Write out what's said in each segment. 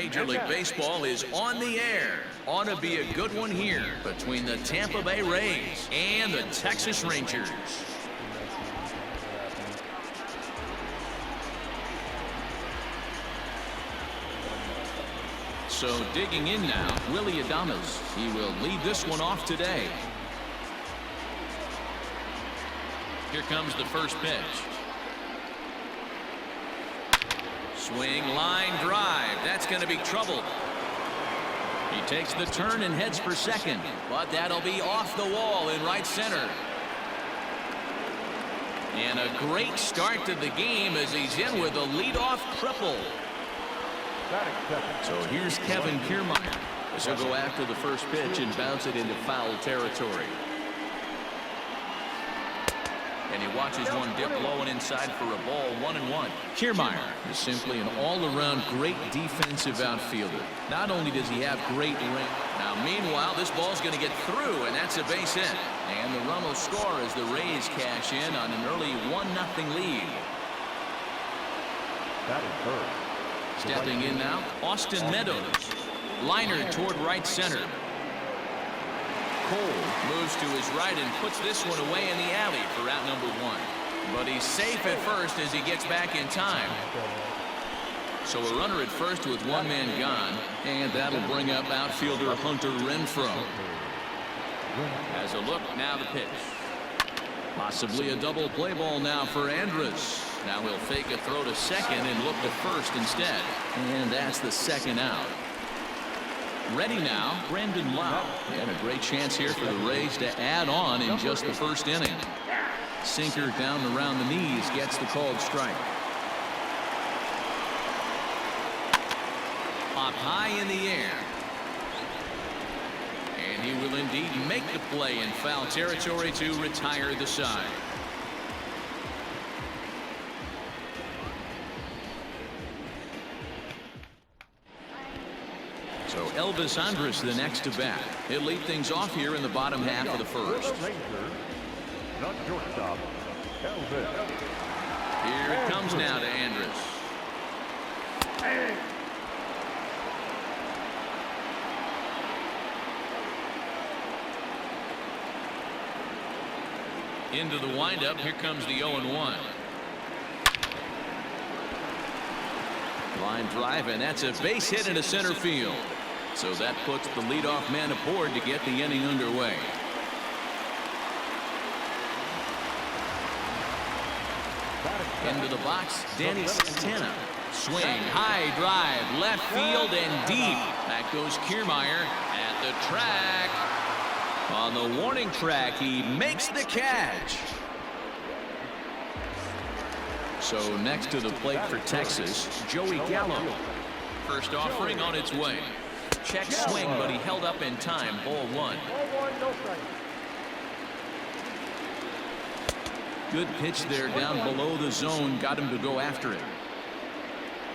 Major League Baseball is on the air. Ought to be a good one here between the Tampa Bay Rays and the Texas Rangers. So digging in now, Willie Adames. He will lead this one off today. Here comes the first pitch. Swing, line drive. That's going to be trouble. He takes the turn and heads for second, but that'll be off the wall in right center. And a great start to the game as he's in with a leadoff triple. So here's Kevin Kiermaier. This will go after the first pitch and bounce it into foul territory. And he watches one dip low and inside for a ball, 1-1. Kiermaier is simply an all-around great defensive outfielder. Not only does he have great range. Now, meanwhile, this ball's going to get through, and that's a base hit. And the run will score as the Rays cash in on an early 1-0 lead. That is third. Stepping in now, Austin Meadows. Liner toward right center. Cole moves to his right and puts this one away in the alley for out number 1. But he's safe at first as he gets back in time. So a runner at first with one man gone, and that'll bring up outfielder Hunter Renfroe. As a look, now the pitch. Possibly a double play ball now for Andrus. Now he'll fake a throw to second and look to first instead. And that's the second out. Ready now, Brandon Lau. And a great chance here for the Rays to add on in just the first inning. Sinker down around the knees gets the called strike. Up high in the air. And he will indeed make the play in foul territory to retire the side. So Elvis Andrus the next to bat. He'll lead things off here in the bottom half of the first. Not shortstop, Elvis. Here it comes now to Andrus. Into the windup. Here comes the 0-1. Line drive, and that's a base hit into center field. So that puts the leadoff man aboard to get the inning underway. Into the box, Danny Santana. Swing, high drive, left field and deep. That goes Kiermaier at the track. On the warning track, he makes the catch. So next to the plate for Texas, Joey Gallo. First offering on its way. Check swing, but he held up in time. Ball 1. Good pitch there down below the zone. Got him to go after it.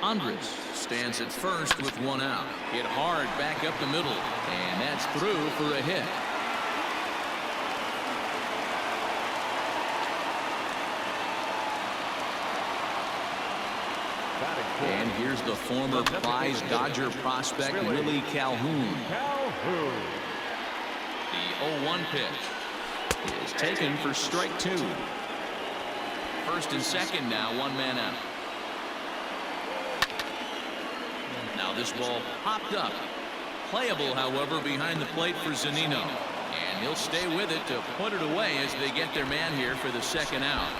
Andrus stands at first with one out. Hit hard back up the middle. And that's through for a hit. And here's the former prize Dodger prospect, Willie Calhoun. The 0-1 pitch is taken for strike 2. First and second now, one man out. Now this ball popped up. Playable, however, behind the plate for Zunino. And he'll stay with it to put it away as they get their man here for the second out.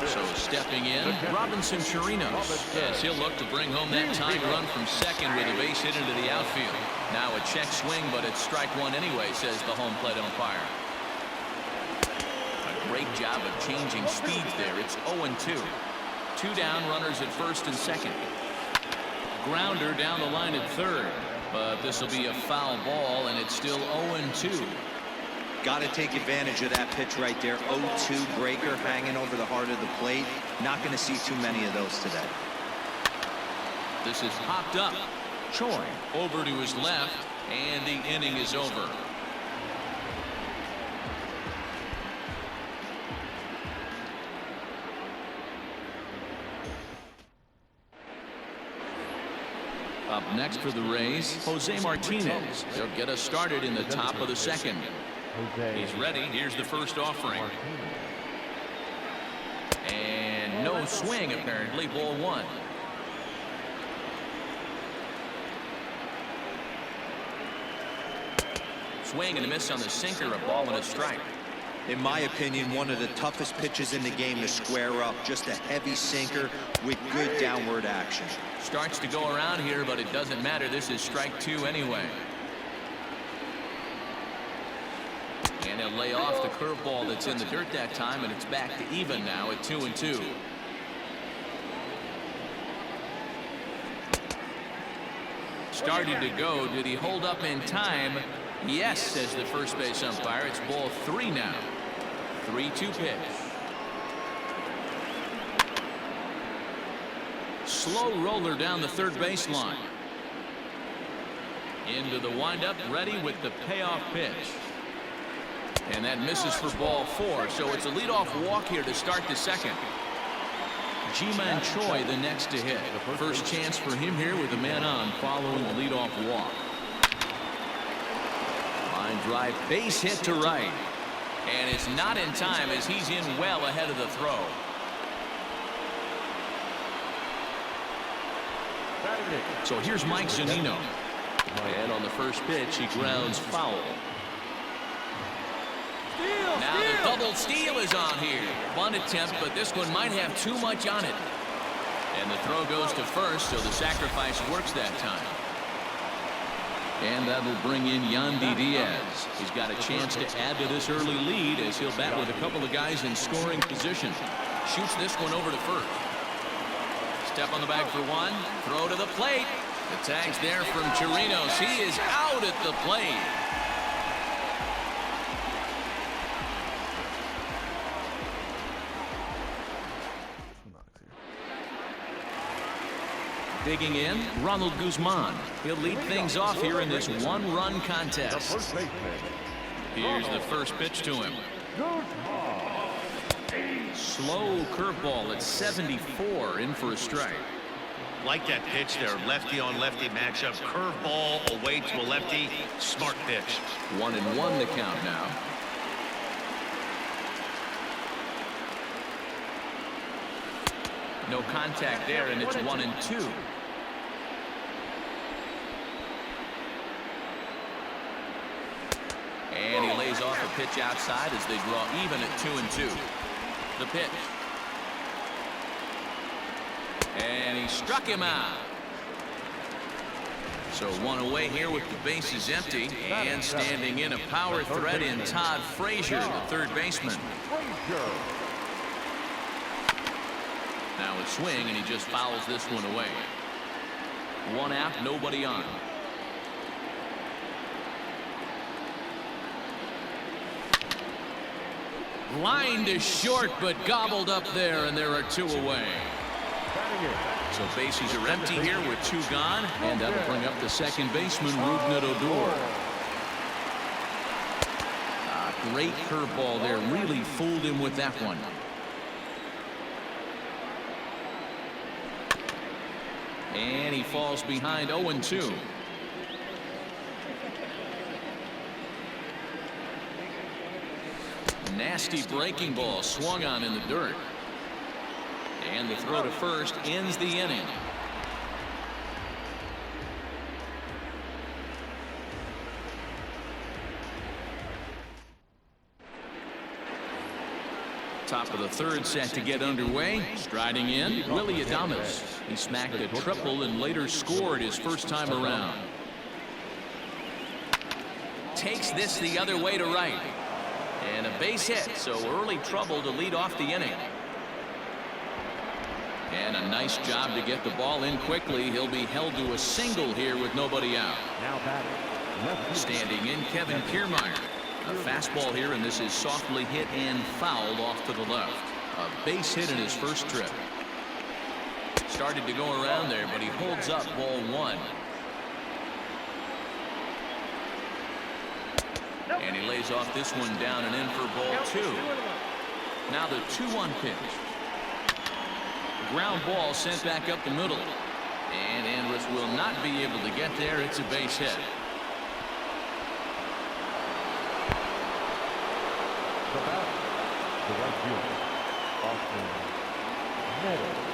So stepping in, Robinson Chirinos. Yes, he'll look to bring home that tying run from second with a base hit into the outfield. Now a check swing, but it's strike 1 anyway, says the home plate umpire. A great job of changing speeds there. It's 0-2. 2 down, runners at first and second. Grounder down the line at third, but this will be a foul ball, and it's still 0-2. Got to take advantage of that pitch right there. 0-2 breaker hanging over the heart of the plate. Not going to see too many of those today. This is popped up. Choi over to his left, and the inning is over. Up next for the Rays, Jose Martinez. They'll get us started in the top of the second. He's ready. Here's the first offering. And no swing, apparently. Ball one. Swing and a miss on the sinker. A ball and a strike. In my opinion, one of the toughest pitches in the game to square up. Just a heavy sinker with good downward action. Starts to go around here, but it doesn't matter. This is strike two anyway. And he'll lay off the curveball that's in the dirt that time, and it's back to even now at 2-2. Started to go. Did he hold up in time? Yes, says the first base umpire. It's ball three now. 3-2 pitch. Slow roller down the third baseline. Into the windup, ready with the payoff pitch. And that misses for ball four, so it's a leadoff walk here to start the second. Ji-Man Choi the next to hit. First chance for him here with a man on following the leadoff walk. Line drive, base hit to right. And it's not in time as he's in well ahead of the throw. So here's Mike Zunino. And on the first pitch, he grounds foul. Now the double steal is on here. Bunt attempt, but this one might have too much on it. And the throw goes to first, so the sacrifice works that time. And that'll bring in Yandy Diaz. He's got a chance to add to this early lead as he'll bat with a couple of guys in scoring position. Shoots this one over to first. Step on the bag for one. Throw to the plate. The tag's there from Chirinos. He is out at the plate. Digging in, Ronald Guzman. He'll lead things off here in this one-run contest. Here's the first pitch to him. Slow curveball at 74, in for a strike. Like that pitch there, lefty on lefty matchup. Curveball away to a lefty. Smart pitch. 1-1 the count now. No contact there, and it's 1-2. And he lays off a pitch outside as they draw even at 2-2. The pitch. And he struck him out. So one away here with the bases empty. And standing in a power threat in Todd Frazier, the third baseman. Now a swing, and he just fouls this one away. One out, nobody on. Line to short, but gobbled up there, and there are two away. So bases are empty here with two gone, and that'll bring up the second baseman, Rougned Odor. Great curveball there, really fooled him with that one. And he falls behind 0-2. Nasty breaking ball swung on in the dirt. And the throw to first ends the inning. Top of the third set to get underway. Striding in, Willy Adames. He smacked a triple and later scored his first time around. Takes this the other way to right. And a base hit, so early trouble to lead off the inning. And a nice job to get the ball in quickly. He'll be held to a single here with nobody out. Now batting. Standing in, Kevin Kiermaier. A fastball here, and this is softly hit and fouled off to the left. A base hit in his first trip. Started to go around there, but he holds up ball one. And he lays off this one down and in for ball two. Now the 2-1 pitch. Ground ball sent back up the middle. And Andrus will not be able to get there. It's a base hit. The batter, the right fielder, Austin Meadows.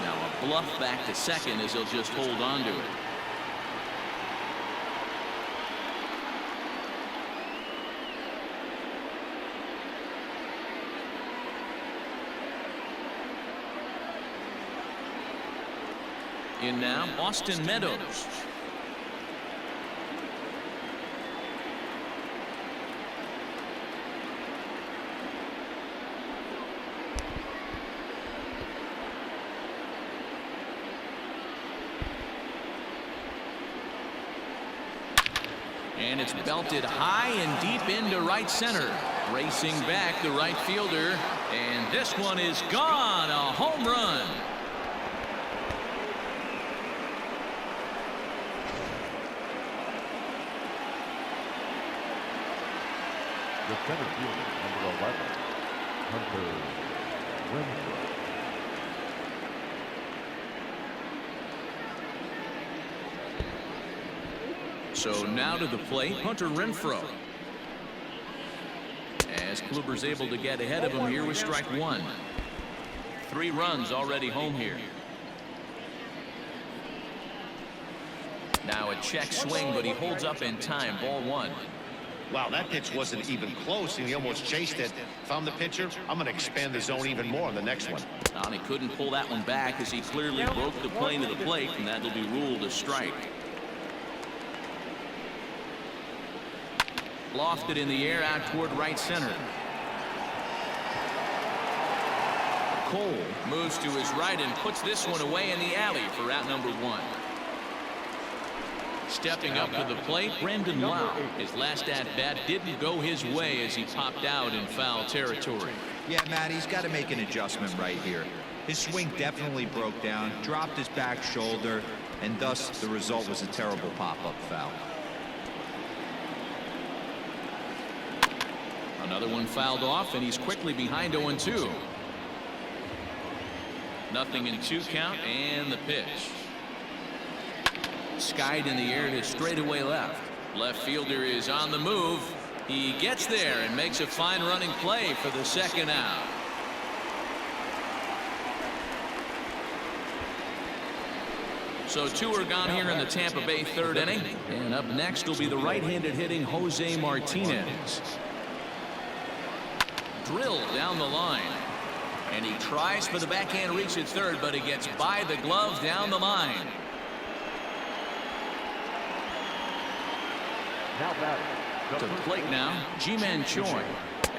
Now a bluff back to second as he'll just hold on to it. In now, Austin Meadows. And it's belted high and deep into right center. Racing back the right fielder. And this one is gone. A home run. The center fielder, number 11, Hunter Renfroe. So now to the plate, Hunter Renfroe. As Kluber's able to get ahead of him here with strike one. 3 runs already home here. Now a check swing, but he holds up in time. Ball 1. Wow, that pitch wasn't even close, and he almost chased it. If I'm the pitcher, I'm going to expand the zone even more on the next one. And he couldn't pull that one back as he clearly broke the plane of the plate, and that'll be ruled a strike. Lofted in the air out toward right center. Cole moves to his right and puts this one away in the alley for out number 1. Stepping up to the plate, Brandon Lau. His last at-bat didn't go his way as he popped out in foul territory. Yeah, Matt, he's got to make an adjustment right here. His swing definitely broke down, dropped his back shoulder, and thus the result was a terrible pop-up foul. Another one fouled off, and he's quickly behind 0-2. Nothing in 2 count, and the pitch. Skied in the air to straightaway left. Left fielder is on the move. He gets there and makes a fine running play for the second out. So 2 are gone here in the Tampa Bay 3rd inning. And up next will be the right-handed hitting Jose Martinez. Drilled down the line. And he tries for the backhand reach at third, but he gets by the glove down the line. Now batting. To the plate now, Ji-Man Choi.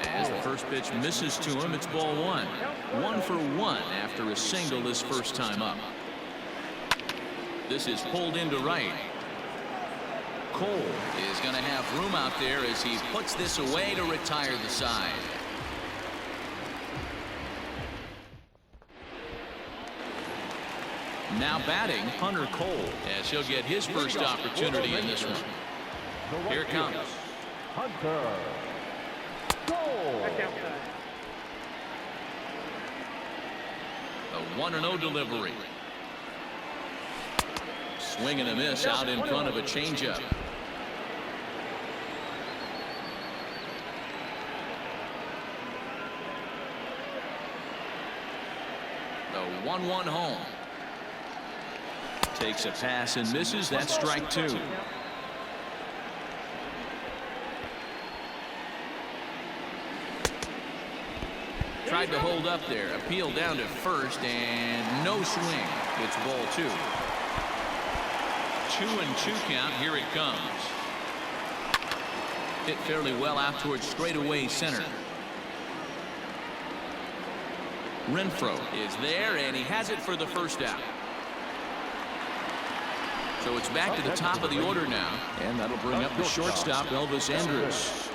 As the first pitch misses to him, it's ball 1. 1 for 1 after a single his first time up. This is pulled into right. Cole is going to have room out there as he puts this away to retire the side. Now batting, Hunter Cole, as he'll get his first opportunity in this one. Here it comes. Hunter Cole. The 1-0 delivery. Swing and a miss out in front of a changeup. The 1-1 home. Takes a pass and misses. That's strike 2. Tried to hold up there. Appeal down to first and no swing. It's ball 2. 2-2 count. Here it comes. Hit fairly well out towards straightaway center. Renfroe is there and he has it for the first out. So it's back to the top of the order now, and that'll bring up the shortstop, Elvis Andrus.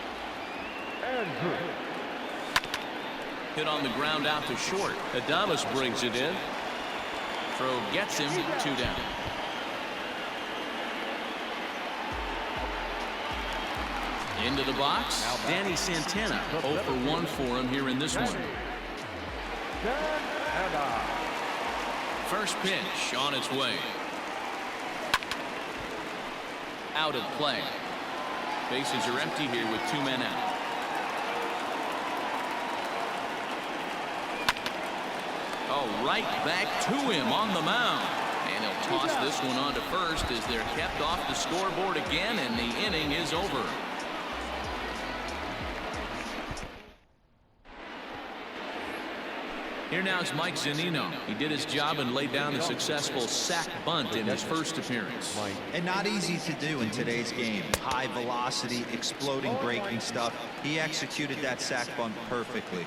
Hit on the ground out to short. Adames brings it in. Throw gets him. 2 down. Into the box, Danny Santana. 0 for 1 for him here in this one. And out. First pitch on its way. Out of play. Bases are empty here with 2 men out. Oh, right back to him on the mound. And he'll toss this one on to first as they're kept off the scoreboard again, and the inning is over. Here now is Mike Zunino. He did his job and laid down a successful sac bunt in his first appearance. And not easy to do in today's game. High velocity, exploding breaking stuff. He executed that sac bunt perfectly.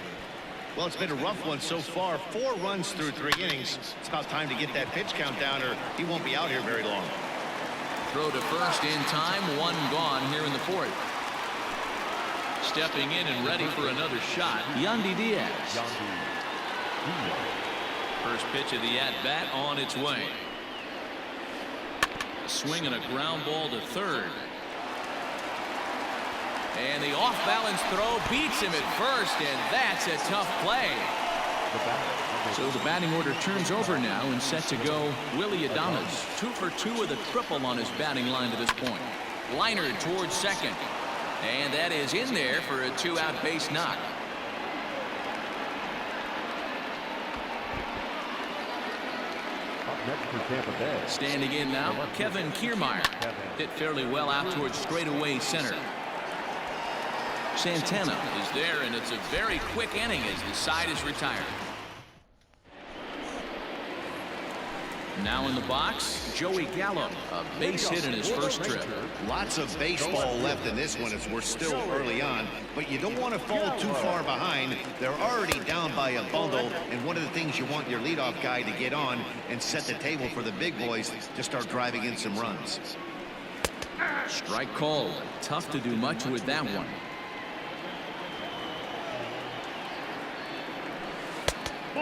Well, it's been a rough one so far. 4 runs through 3 innings. It's about time to get that pitch count down, or he won't be out here very long. Throw to first in time. 1 gone here in the 4th. Stepping in and ready for another shot, Yandy Diaz. First pitch of the at-bat on its way. A swing and a ground ball to third. And the off-balance throw beats him at first, and that's a tough play. So the batting order turns over now, and set to go Willie Adames. 2 for 2 with a triple on his batting line to this point. Liner towards second. And that is in there for a 2-out base knock. Standing in now, Kevin Kiermaier. Hit fairly well out towards straightaway center. Santana is there, and it's a very quick inning as the side is retired. Now in the box, Joey Gallo, a base hit in his first trip. Lots of baseball left in this one as we're still early on, but you don't want to fall too far behind. They're already down by a bundle, and one of the things you want your leadoff guy to get on and set the table for the big boys to start driving in some runs. Strike called. Tough to do much with that one.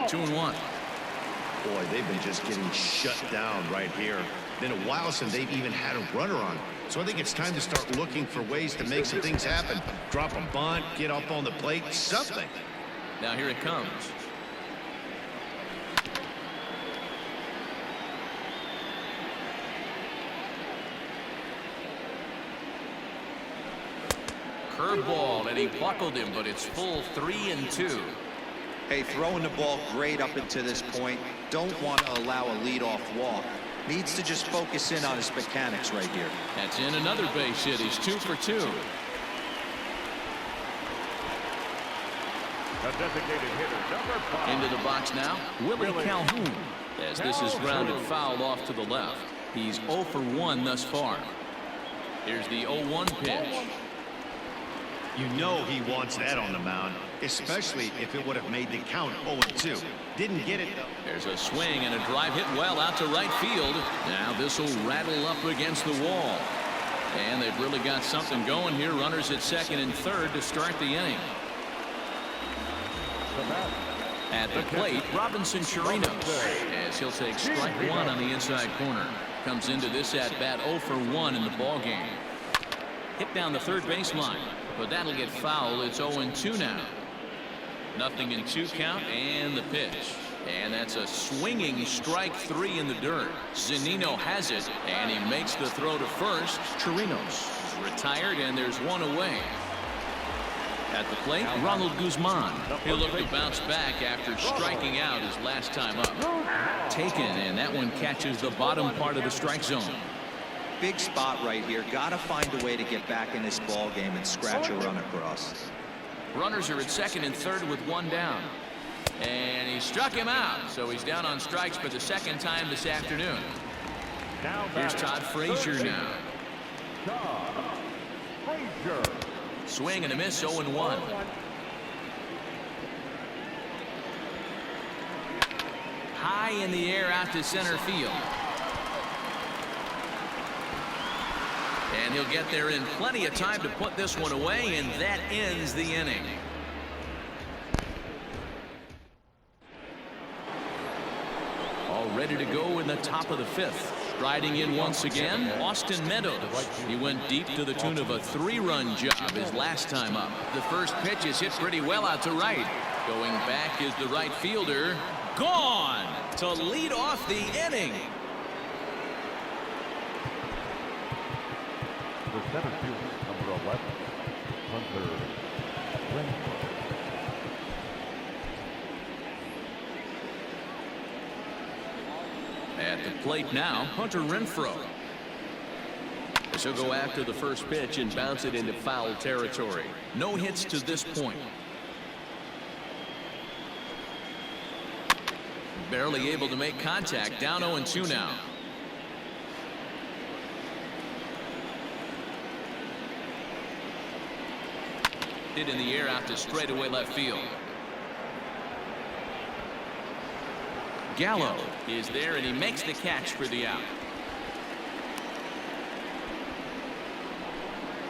Two and one. Boy, they've been just getting shut down right here. Been a while since they've even had a runner on. So I think it's time to start looking for ways to make some things happen. Drop a bunt, get up on the plate, something. Now here it comes. Curveball, and he buckled him, but it's full 3-2. Hey, throwing the ball great up until this point. Don't want to allow a leadoff walk. Needs to just focus in on his mechanics right here. That's in another base hit. He's 2 for 2. The designated hitter, number 5. Into the box now, Willie Calhoun. As this is grounded foul off to the left. He's 0 for 1 thus far. Here's the 0-1 pitch. You know he wants that on the mound, especially if it would have made the count 0-2. Didn't get it, though. There's a swing and a drive hit well out to right field. Now this will rattle up against the wall. And they've really got something going here. Runners at second and third to start the inning. At the plate, Robinson Chirinos, as he'll take strike 1 on the inside corner. Comes into this at-bat 0 for 1 in the ballgame. Hit down the third baseline, but that'll get foul. It's 0-2 now. 0-2 count, and the pitch. And that's a swinging strike 3 in the dirt. Zunino has it, and he makes the throw to first. Chirinos is retired, and there's one away. At the plate, Ronald Guzman. He'll look to bounce back after striking out his last time up. Taken, and that one catches the bottom part of the strike zone. Big spot right here. Got to find a way to get back in this ball game and scratch a run across. Runners are at second and third with 1 down. And he struck him out, so he's down on strikes for the second time this afternoon. Here's Todd Frazier now. Swing and a miss, 0-1. High in the air out to center field. And he'll get there in plenty of time to put this one away, and that ends the inning. All ready to go in the top of the 5th. Striding in once again, Austin Meadows. He went deep to the tune of a 3-run job his last time up. The first pitch is hit pretty well out to right. Going back is the right fielder. Gone to lead off the inning. The center fielder, number 11, Hunter Renfroe. At the plate now, Hunter Renfroe. This will go after the first pitch and bounce it into foul territory. No hits to this point. Barely able to make contact. Down 0-2 now. Hit in the air out to straightaway left field. Gallo is there, and he makes the catch for the out.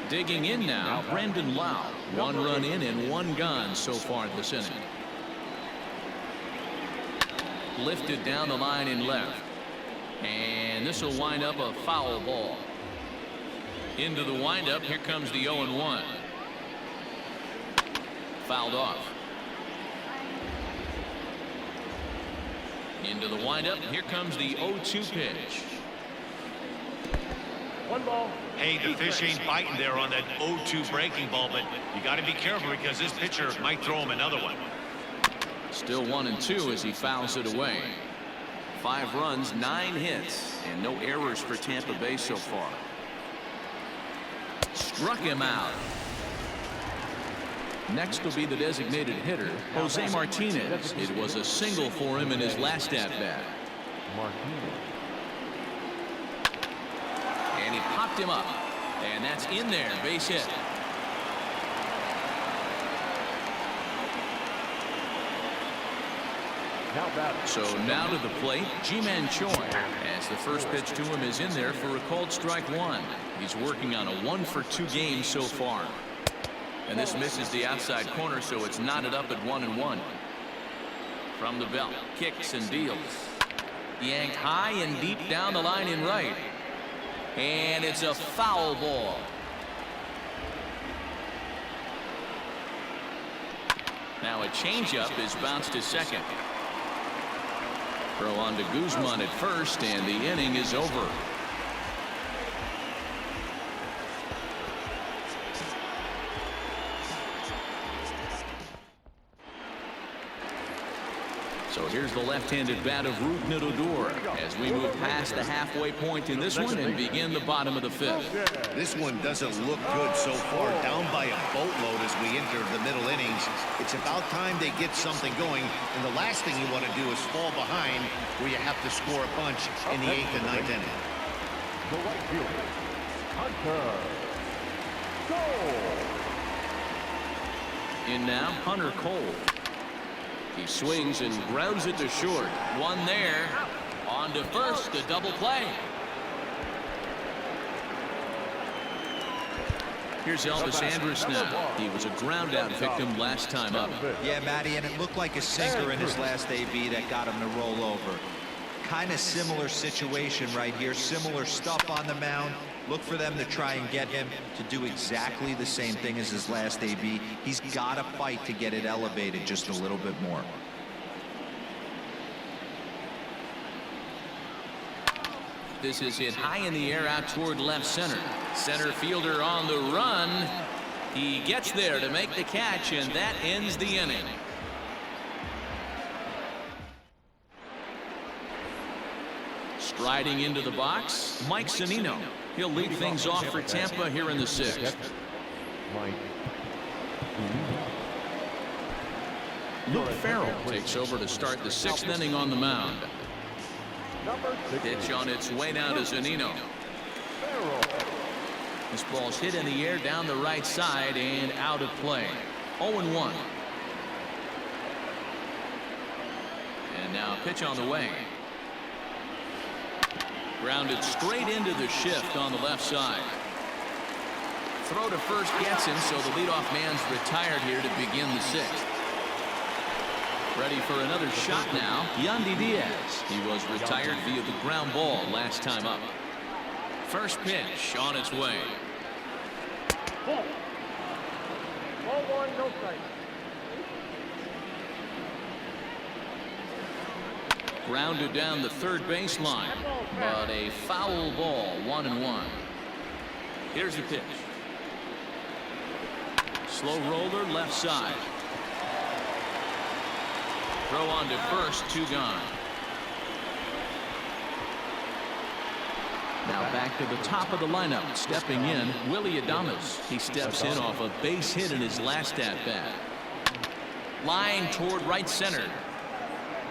Digging in now, Brandon Lau. 1 run in and 1 gone so far this inning. Lifted down the line in left. And this will wind up a foul ball. Into the windup, here comes the 0-1. Fouled off. Into the windup, here comes the 0-2 pitch. 1 ball. Hey, the fish ain't biting there on that 0-2 breaking ball, but you got to be careful because this pitcher might throw him another one. Still 1-2 as he fouls it away. 5 runs, 9 hits, and no errors for Tampa Bay so far. Struck him out. Next will be the designated hitter, Jose Martinez. It was a single for him in his last at-bat. Martinez. And he popped him up. And that's in there, base hit. So now to the plate, Ji-Man Choi, as the first pitch to him is in there for a called strike 1. He's working on a 1-for-2 game so far. And this misses the outside corner, so it's knotted up at 1-1. From the belt, kicks and deals. Yanked high and deep down the line in right. And it's a foul ball. Now a changeup is bounced to second. Throw on to Guzman at first, and the inning is over. So here's the left-handed bat of Rougned Odor as we move past the halfway point in this one and begin the bottom of the 5th. This one doesn't look good so far, down by a boatload as we enter the middle innings. It's about time they get something going, and the last thing you want to do is fall behind where you have to score a bunch in the 8th and 9th inning. The right fielder, Hunter Cole. In now, Hunter Cole. He swings and grounds it to short. One there. On to first, the double play. Here's Elvis Andrus now. He was a ground-out victim last time up. Yeah, Matty, and it looked like a sinker in his last AB that got him to roll over. Kind of similar situation right here. Similar stuff on the mound. Look for them to try and get him to do exactly the same thing as his last AB. He's got to fight to get it elevated just a little bit more. This is hit high in the air out toward left center. Center fielder on the run. He gets there to make the catch, and that ends the inning. Striding into the box, Mike Zunino. He'll lead things off for Tampa here in the 6th. Luke Farrell takes over to start the 6th inning on the mound. Pitch on its way now to Zunino. This ball's hit in the air down the right side and out of play. 0-1. And now a pitch on the way. Grounded straight into the shift on the left side. Throw to first gets him, so the leadoff man's retired here to begin the 6th. Ready for another shot now, Yandy Diaz. He was retired via the ground ball last time up. First pitch on its way. Ball 1, no strike. Grounded down the third baseline, but a foul ball, 1-1. Here's the pitch. Slow roller left side. Throw on to first, 2 gone. Now back to the top of the lineup. Stepping in, Willie Adames. He steps in off a base hit in his last at-bat. Line toward right center.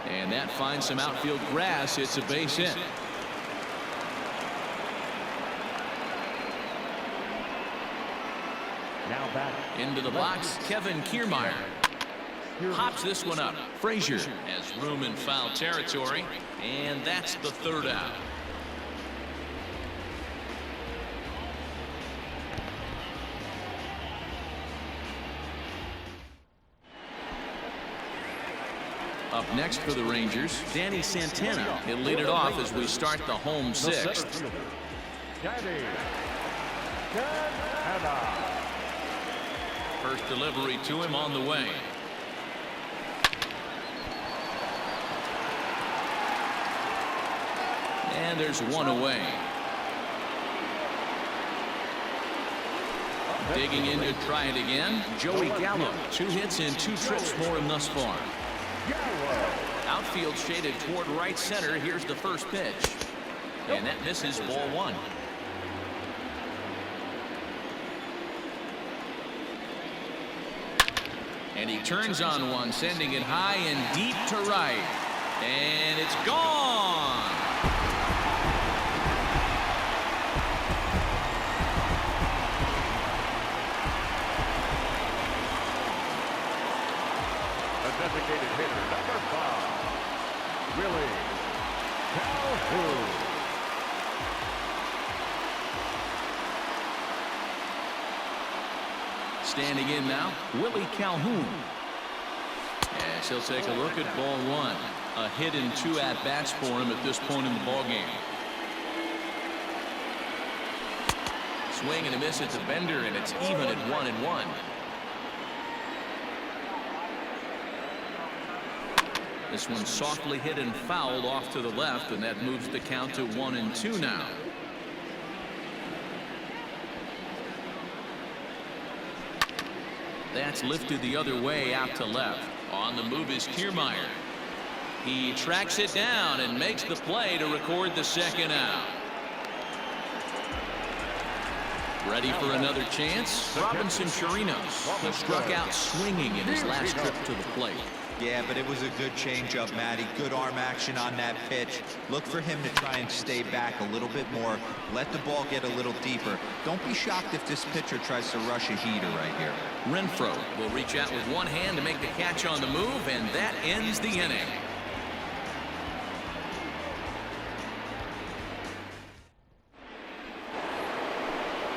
And that finds some outfield grass. It's a base hit. Now back. Into the box, Kevin Kiermaier. Hops this one up. Frazier has room in foul territory. And that's the 3rd out. Up next for the Rangers, Danny Santana. He'll lead it off as we start the home 6th. Danny Santana. First delivery to him on the way. And there's one away. Digging in to try it again, Joey Gallo. 2 hits and 2 trips for him thus far. Outfield shaded toward right center. Here's the first pitch. And that misses, ball 1. And he turns on one, sending it high and deep to right. And it's gone. Designated hitter number 5, Willie Calhoun. Standing in now, Willie Calhoun. As he'll take a look at ball 1. A hit and 2 at-bats for him at this point in the ballgame. Swing and a miss at the bender, and it's even at 1-1. This one softly hit and fouled off to the left, and that moves the count to 1-2 now. That's lifted the other way out to left. On the move is Kiermaier. He tracks it down and makes the play to record the 2nd out. Ready for another chance? Robinson Chirinos. He struck out swinging in his last trip to the plate. Yeah, but it was a good changeup, Matty. Good arm action on that pitch. Look for him to try and stay back a little bit more. Let the ball get a little deeper. Don't be shocked if this pitcher tries to rush a heater right here. Renfroe will reach out with one hand to make the catch on the move, and that ends the inning.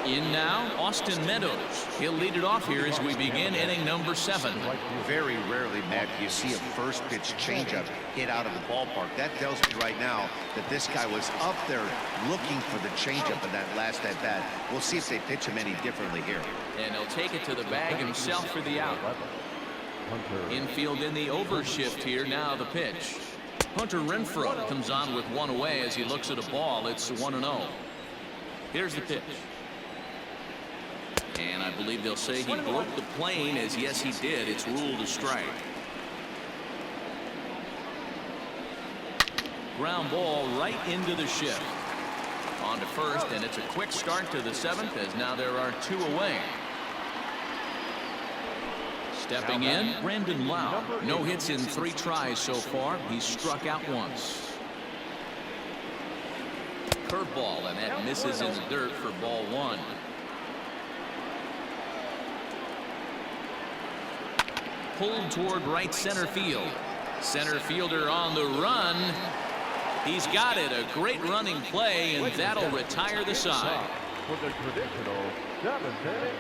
In now, Austin Meadows. He'll lead it off here as we begin inning number 7. Very rarely, Matt, you see a first pitch changeup hit out of the ballpark. That tells me right now that this guy was up there looking for the changeup in that last at bat. We'll see if they pitch him any differently here. And he'll take it to the bag himself for the out. Infield in the overshift here. Now the pitch. Hunter Renfroe comes on with one away as he looks at a ball. It's 1-0. Here's the pitch. And I believe they'll say he broke the plane, as yes he did. It's ruled a strike. Ground ball right into the shift. On to first, and it's a quick start to the 7th as now there are 2 away. Stepping in, Brandon Lau. No hits in 3 tries so far. He's struck out once. Curveball, and that misses in the dirt for ball 1. Pulled toward right center field. Center fielder on the run. He's got it. A great running play, and that'll retire the side. For the traditional 7th inning,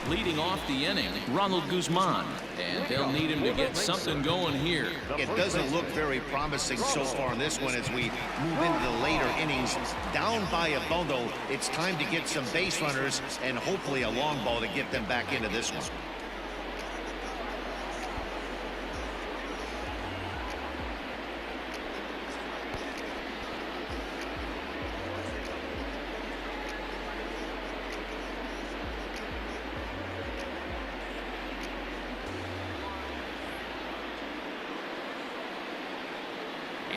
Leading off the inning, Ronald Guzman, and they'll need him to get something going here. It doesn't look very promising so far in this one as we move into the later innings. Down by a bundle, it's time to get some base runners and hopefully a long ball to get them back into this one.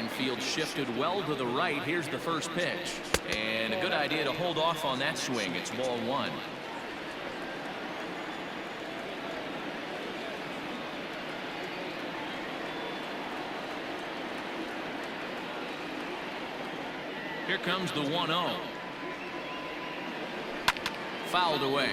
Infield shifted well to the right. Here's the first pitch. And a good idea to hold off on that swing. It's ball one. Here comes the 1-0. Fouled away.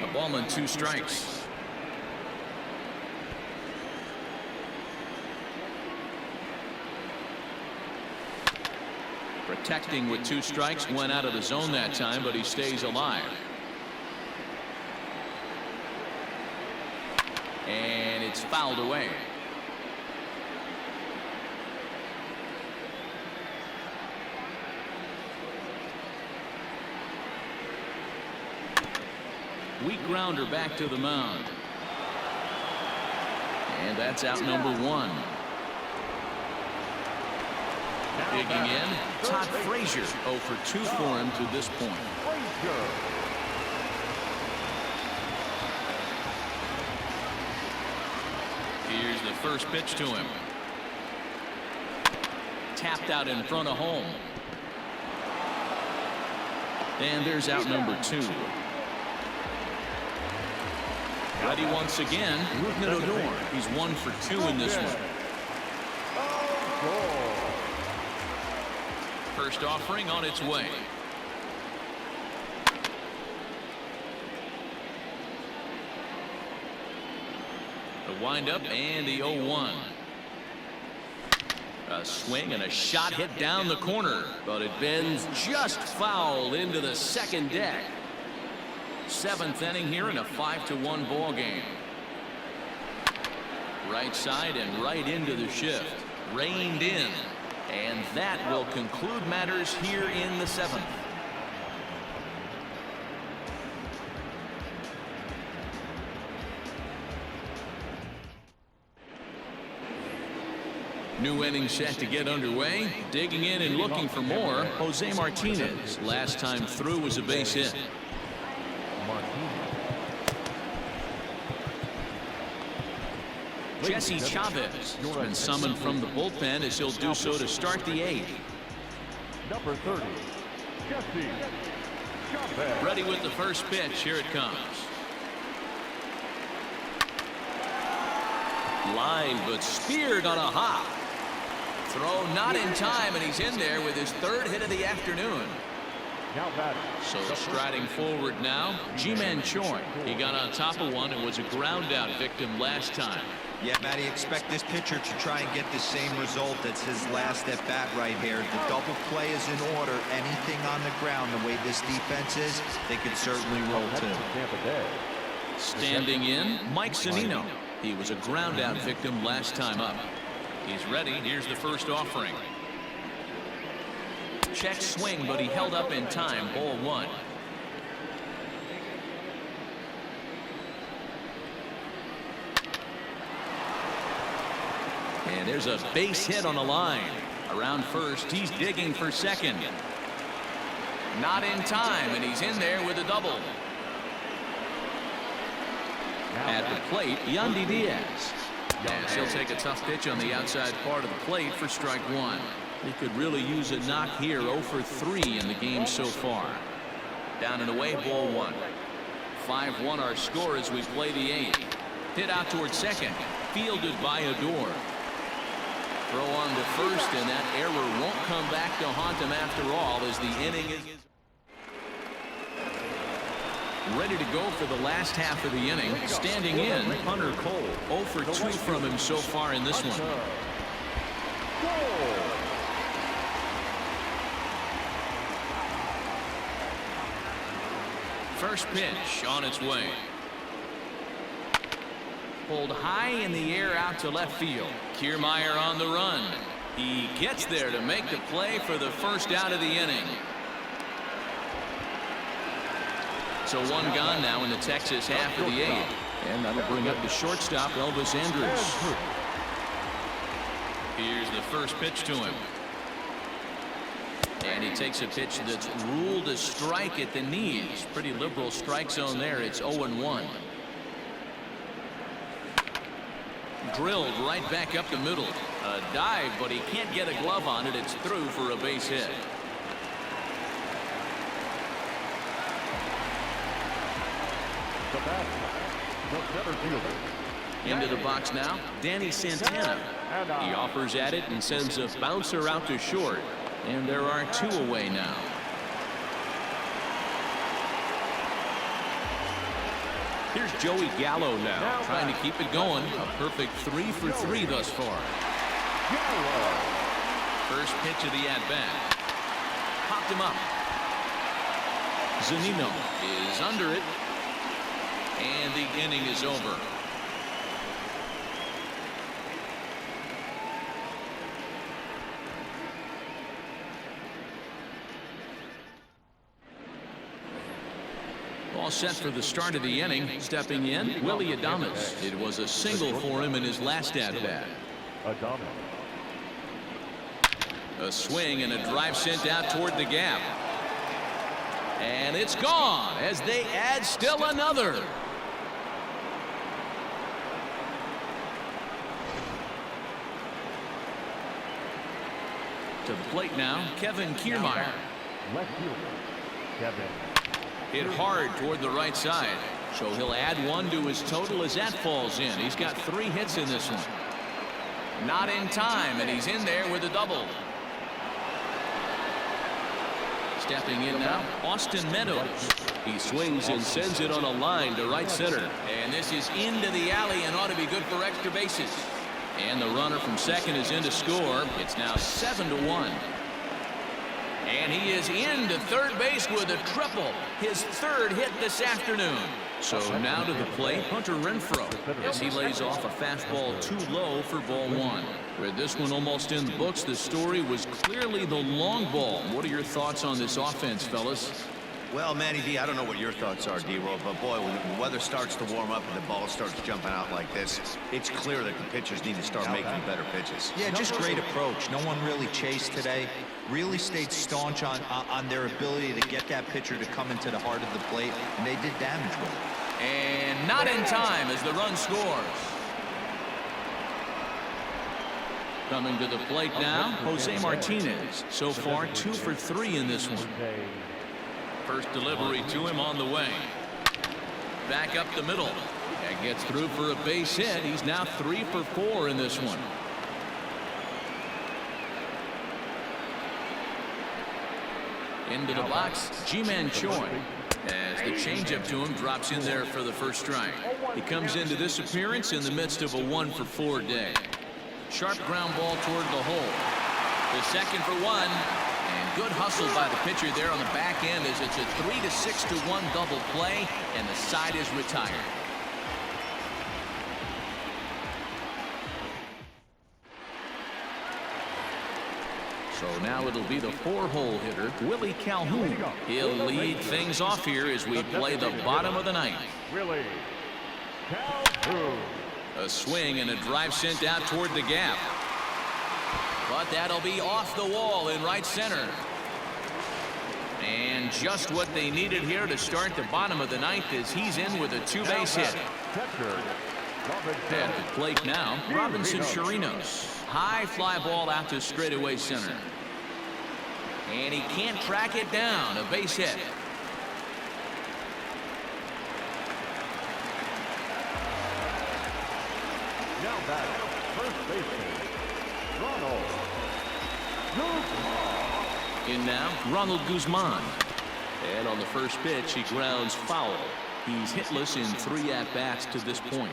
A ball and 2 strikes. Protecting with 2 strikes, went out of the zone that time, but he stays alive. And it's fouled away. Weak grounder back to the mound. And that's out number 1. Digging in, Todd Frazier. 0 for 2 for him to this point. Here's the first pitch to him. Tapped out in front of home. And there's out number 2. Ready once again, Odor. He's 1 for 2 in this one. First offering on its way. The windup and the 0-1. A swing and a shot hit down the corner, but it bends just foul into the second deck. 7th inning here in a 5-1 ball game. Right side and right into the shift. Reined in. And that will conclude matters here in the 7th. New inning set to get underway. Digging in and looking for more, Jose Martinez. Last time through was a base hit. Jesse Chavez has been summoned from the bullpen as he'll do so to start the 8th. Number 30, Jesse Chavez. Ready with the first pitch. Here it comes. Line, but speared on a hop. Throw not in time, and he's in there with his 3rd hit of the afternoon. So striding forward now, Ji-Man Choi. He got on top of one and was a ground out victim last time. Yeah, Matty, expect this pitcher to try and get the same result. That's his last at bat right here. The double play is in order. Anything on the ground, the way this defense is, they can certainly roll too. Standing in, Mike Zunino. He was a ground out victim last time up. He's ready. Here's the first offering. Check swing, but he held up in time. Ball 1. And there's a base hit on the line. Around first, he's digging for second. Not in time, and he's in there with a double. At the plate, Yandy Diaz. And he'll take a tough pitch on the outside part of the plate for strike 1. He could really use a knock here. 0 for 3 in the game so far. Down and away, ball 1. 5-1 our score as we play the 8th. Hit out towards second. Fielded by Odor. Throw on to first, and that error won't come back to haunt him after all as the inning is ready to go for the last half of the inning. Standing in, Hunter Cole. 0 for 2 from him so far in this one. First pitch on its way. Pulled high in the air out to left field. Kiermaier on the run. He gets there to make the play for the first out of the inning. So 1 gone now in the Texas half of the 8th. And that'll bring up the shortstop, Elvis Andrus. Here's the first pitch to him. And he takes a pitch that's ruled a strike at the knees. Pretty liberal strike zone there. It's 0-1. Drilled right back up the middle. A dive, but he can't get a glove on it. It's through for a base hit. The batter, the center fielder. Into the box now, Danny Santana. He offers at it and sends a bouncer out to short. And there are 2 away now. Here's Joey Gallo now, trying to keep it going. A perfect 3 for 3 thus far. First pitch of the at-bat. Popped him up. Zunino is under it. And the inning is over. All set for the start of the inning. Stepping in, Willie Adames. It was a single for him in his last at-bat. A swing and a drive sent out toward the gap. And it's gone as they add still another. To the plate now, Kevin Kiermaier. Left fielder, Kevin. Hit hard toward the right side. So he'll add 1 to his total as that falls in. He's got 3 hits in this one. Not in time, and he's in there with a double. Stepping in now, Austin Meadows. He swings and sends it on a line to right center. And this is into the alley and ought to be good for extra bases. And the runner from second is in to score. It's now 7-1. And he is into third base with a triple. His 3rd hit this afternoon. So now to the plate, Hunter Renfroe, as he lays off a fastball too low for ball 1. With this one almost in the books, the story was clearly the long ball. What are your thoughts on this offense, fellas? Well, Manny D, I don't know what your thoughts are, D-Roll, but boy, when the weather starts to warm up and the ball starts jumping out like this, it's clear that the pitchers need to start making better pitches. Yeah, just great approach. No one really chased today. Really stayed staunch on their ability to get that pitcher to come into the heart of the plate, and they did damage with it. And not in time as the run scores. Coming to the plate now, Jose Martinez. So far, 2 for 3 in this one. First delivery to him on the way. Back up the middle. And gets through for a base hit. He's now 3 for 4 in this one. Into the box, Ji-Man Choi. As the changeup to him drops in there for the first strike. He comes into this appearance in the midst of a 1 for 4 day. Sharp ground ball toward the hole. The second for 1. And good hustle by the pitcher there on the back end as it's a 3-6-1 double play, and the side is retired. So now it'll be the 4-hole hitter, Willie Calhoun. He'll lead things off here as we play the bottom of the 9th. Willie Calhoun. A swing and a drive sent out toward the gap. But that'll be off the wall in right center. And just what they needed here to start the bottom of the 9th as he's in with a 2-base hit. At the plate now, Robinson Chirinos. High fly ball out to straightaway center. And he can't track it down. A base hit. Now back, first baseman, Ronald Guzman. In now, Ronald Guzman. And on the first pitch, he grounds foul. He's hitless in 3 at-bats to this point.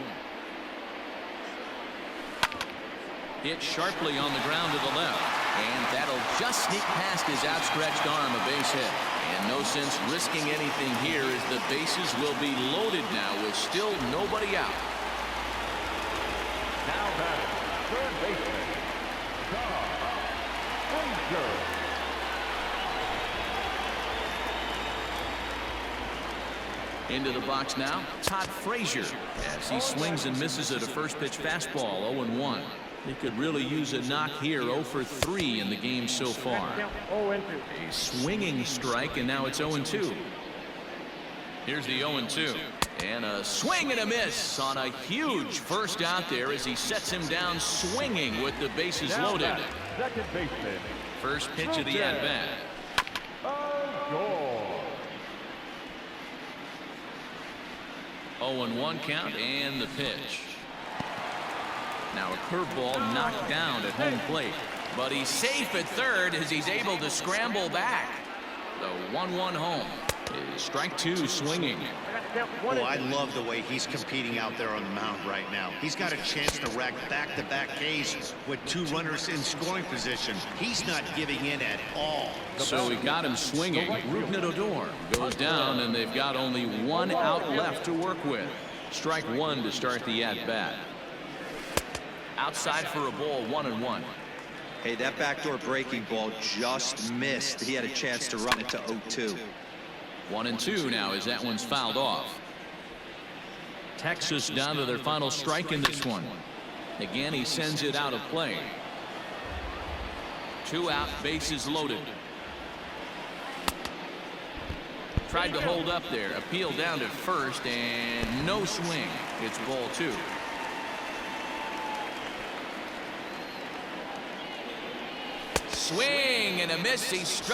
Hit sharply on the ground to the left. And that'll just sneak past his outstretched arm, a base hit. And no sense risking anything here as the bases will be loaded now with still nobody out. Now batting, third baseman, Todd Frazier. Into the box now, Todd Frazier, as he swings and misses at a first pitch fastball, 0-1. He could really use a knock here. 0 for 3 in the game so far. A swinging strike, and now it's 0-2. Here's the 0-2. And a swing and a miss on a huge first out there as he sets him down swinging with the bases loaded. Second baseman. First pitch of the at-bat. Gore. 0-1 count and the pitch. Now a curveball knocked down at home plate, but he's safe at third as he's able to scramble back. The 1-1 home is strike 2 swinging. Oh, I love the way he's competing out there on the mound right now. He's got a chance to rack back-to-back Ks with 2 runners in scoring position. He's not giving in at all. So he got him swinging. Odor goes down, and they've got only 1 out left to work with. Strike 1 to start the at-bat. Outside for a ball, 1-1. Hey, that backdoor breaking ball just missed. He had a chance to run it to 0-2. 1-2 now as that one's fouled off. Texas down to their final strike in this one. Again, he sends it out of play. 2 out, bases loaded. Tried to hold up there, appeal down to first, and no swing. It's ball 2. Swing and a miss. He struck